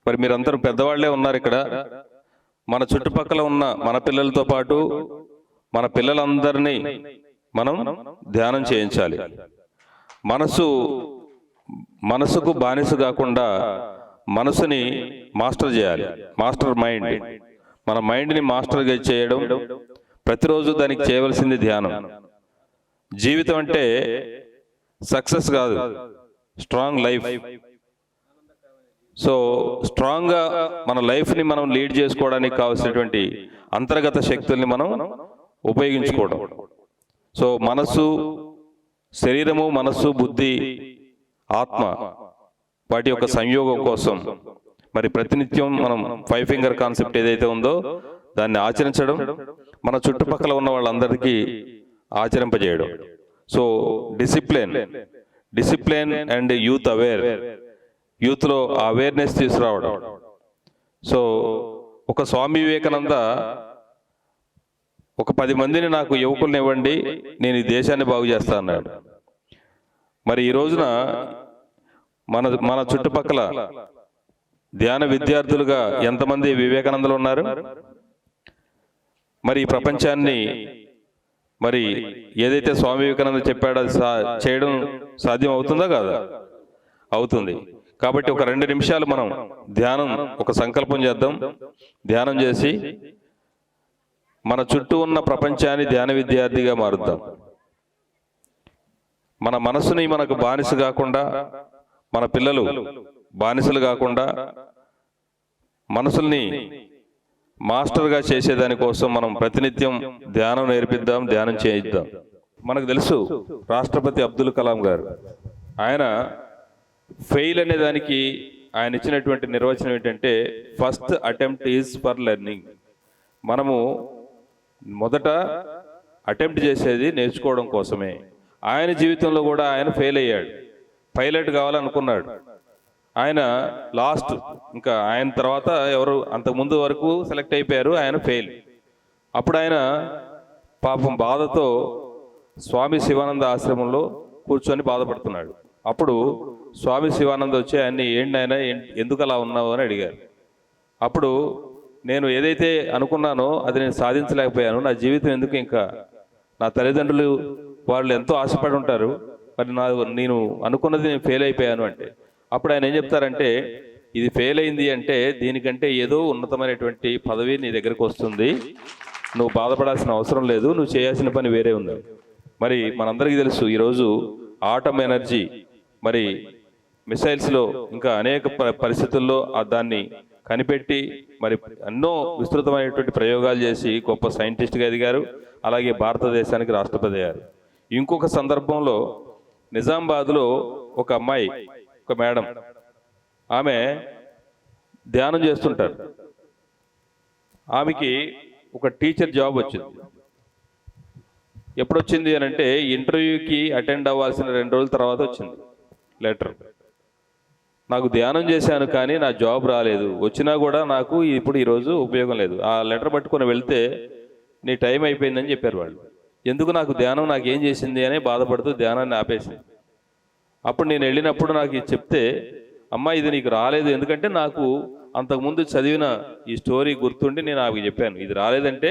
మరి మీరందరూ పెద్దవాళ్లే ఉన్నారు ఇక్కడ. మన చుట్టుపక్కల ఉన్న మన పిల్లలతో పాటు మన పిల్లలందరినీ మనం ధ్యానం చేయించాలి. మనసుకు బానిస కాకుండా మనసుని మాస్టర్ చేయాలి. మాస్టర్ మైండ్, మన మైండ్ని మాస్టర్గా చేయడం, ప్రతిరోజు దానికి చేయవలసింది ధ్యానం. జీవితం అంటే సక్సెస్ కాదు, స్ట్రాంగ్ లైఫ్. సో స్ట్రాంగ్గా మన లైఫ్ని మనం లీడ్ చేసుకోవడానికి కావాల్సినటువంటి అంతర్గత శక్తుల్ని మనం ఉపయోగించుకోవడం. సో శరీరము, మనస్సు, బుద్ధి, ఆత్మ వాటి యొక్క సంయోగం కోసం మరి ప్రతినిత్యం మనం 5 ఫింగర్ కాన్సెప్ట్ ఏదైతే ఉందో దాన్ని ఆచరించడం, మన చుట్టుపక్కల ఉన్న వాళ్ళందరికీ ఆచరింపజేయడం. So discipline and youth aware, యూత్లో అవేర్నెస్ తీసుకురావడం. సో ఒక స్వామి వివేకానంద ఒక 10 మందిని నాకు యువకుల్ని ఇవ్వండి, నేను ఈ దేశాన్ని బాగు చేస్తా అన్నాడు. మరి ఈ రోజున మన చుట్టుపక్కల ధ్యాన విద్యార్థులుగా ఎంతమంది వివేకానందలు ఉన్నారు? మరి ఈ ప్రపంచాన్ని మరి ఏదైతే స్వామి వివేకానంద చెప్పాడో చేయడం సాధ్యం అవుతుందా కాదా? అవుతుంది. కాబట్టి ఒక 2 నిమిషాలు మనం ధ్యానం, ఒక సంకల్పం చేద్దాం. ధ్యానం చేసి మన చుట్టూ ఉన్న ప్రపంచాన్ని ధ్యాన విద్యార్థిగా మారుద్దాం. మన మనసుని మనకు బానిస కాకుండా, మన పిల్లలు బానిసలు కాకుండా మనసుల్ని మాస్టర్గా చేసేదానికోసం మనం ప్రతినిత్యం ధ్యానం నేర్పిద్దాం, ధ్యానం చేయిద్దాం. మనకు తెలుసు రాష్ట్రపతి అబ్దుల్ కలాం గారు, ఆయన ఫెయిల్ అనే దానికి ఆయన ఇచ్చినటువంటి నిర్వచనం ఏంటంటే, first attempt is for learning. మనము మొదట అటెంప్ట్ చేసేది నేర్చుకోవడం కోసమే. ఆయన జీవితంలో కూడా ఆయన ఫెయిల్ అయ్యాడు. పైలట్ కావాలనుకున్నాడు. ఆయన లాస్ట్, ఇంకా ఆయన తర్వాత ఎవరు అంతకుముందు వరకు సెలెక్ట్ అయిపోయారు, ఆయన ఫెయిల్. అప్పుడు ఆయన పాపం బాధతో స్వామి శివానంద ఆశ్రమంలో కూర్చొని బాధపడుతున్నాడు. అప్పుడు స్వామి శివానంద వచ్చి ఆయన్ని, ఏంటి ఆయన ఎందుకు అలా ఉన్నావు అని అడిగారు. అప్పుడు నేను ఏదైతే అనుకున్నానో అది నేను సాధించలేకపోయాను, నా జీవితం ఎందుకు, ఇంకా నా తల్లిదండ్రులు వాళ్ళు ఎంతో ఆశపడి ఉంటారు, మరి నేను అనుకున్నది నేను ఫెయిల్ అయిపోయాను అంటే, అప్పుడు ఆయన ఏం చెప్తారంటే, ఇది ఫెయిల్ అయింది అంటే దీనికంటే ఏదో ఉన్నతమైనటువంటి పదవి నీ దగ్గరకు వస్తుంది, నువ్వు బాధపడాల్సిన అవసరం లేదు, నువ్వు చేయాల్సిన పని వేరే ఉంది. మరి మనందరికీ తెలుసు ఈరోజు ఆటమ్ ఎనర్జీ, మరి మిసైల్స్లో ఇంకా అనేక పరిస్థితుల్లో దాన్ని కనిపెట్టి మరి ఎన్నో విస్తృతమైనటువంటి ప్రయోగాలు చేసి గొప్ప సైంటిస్ట్గా ఎదిగారు. అలాగే భారతదేశానికి రాష్ట్రపతి అయ్యారు. ఇంకొక సందర్భంలో నిజామాబాద్లో ఒక అమ్మాయి, ఒక మేడం, ఆమె ధ్యానం చేస్తుంటారు. ఆమెకి ఒక టీచర్ జాబ్ వచ్చింది. ఎప్పుడు వచ్చింది అని అంటే, ఇంటర్వ్యూకి అటెండ్ అవ్వాల్సిన 2 రోజుల తర్వాత వచ్చింది లెటర్. నాకు ధ్యానం చేశాను కానీ నా జాబ్ రాలేదు, వచ్చినా కూడా నాకు ఇప్పుడు ఈరోజు ఉపయోగం లేదు. ఆ లెటర్ పట్టుకొని వెళ్తే నీ టైం అయిపోయిందని చెప్పారు వాళ్ళు. ఎందుకు, నాకు ధ్యానం నాకేం చేసింది అని బాధపడుతూ ధ్యానాన్ని ఆపేసింది. అప్పుడు నేను వెళ్ళినప్పుడు నాకు ఇది చెప్తే, అమ్మ ఇది నీకు రాలేదు, ఎందుకంటే నాకు అంతకుముందు చదివిన ఈ స్టోరీ గుర్తుండి నేను ఆమెకి చెప్పాను, ఇది రాలేదంటే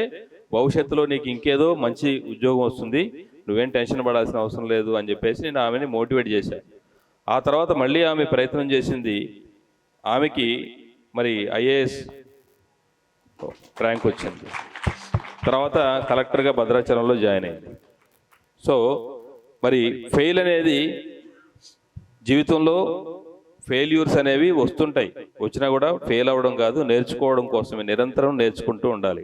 భవిష్యత్తులో నీకు ఇంకేదో మంచి ఉద్యోగం వస్తుంది, నువ్వేం టెన్షన్ పడాల్సిన అవసరం లేదు అని చెప్పేసి నేను ఆమెని మోటివేట్ చేశాను. ఆ తర్వాత మళ్ళీ ఆమె ప్రయత్నం చేసింది. ఆమెకి మరి IAS ర్యాంక్ వచ్చింది. తర్వాత కలెక్టర్గా భద్రాచలంలో జాయిన్ అయింది. సో మరి ఫెయిల్ అనేది జీవితంలో, ఫెయిల్యూర్స్ అనేవి వస్తుంటాయి, వచ్చినా కూడా ఫెయిల్ అవ్వడం కాదు, నేర్చుకోవడం కోసమే నిరంతరం నేర్చుకుంటూ ఉండాలి.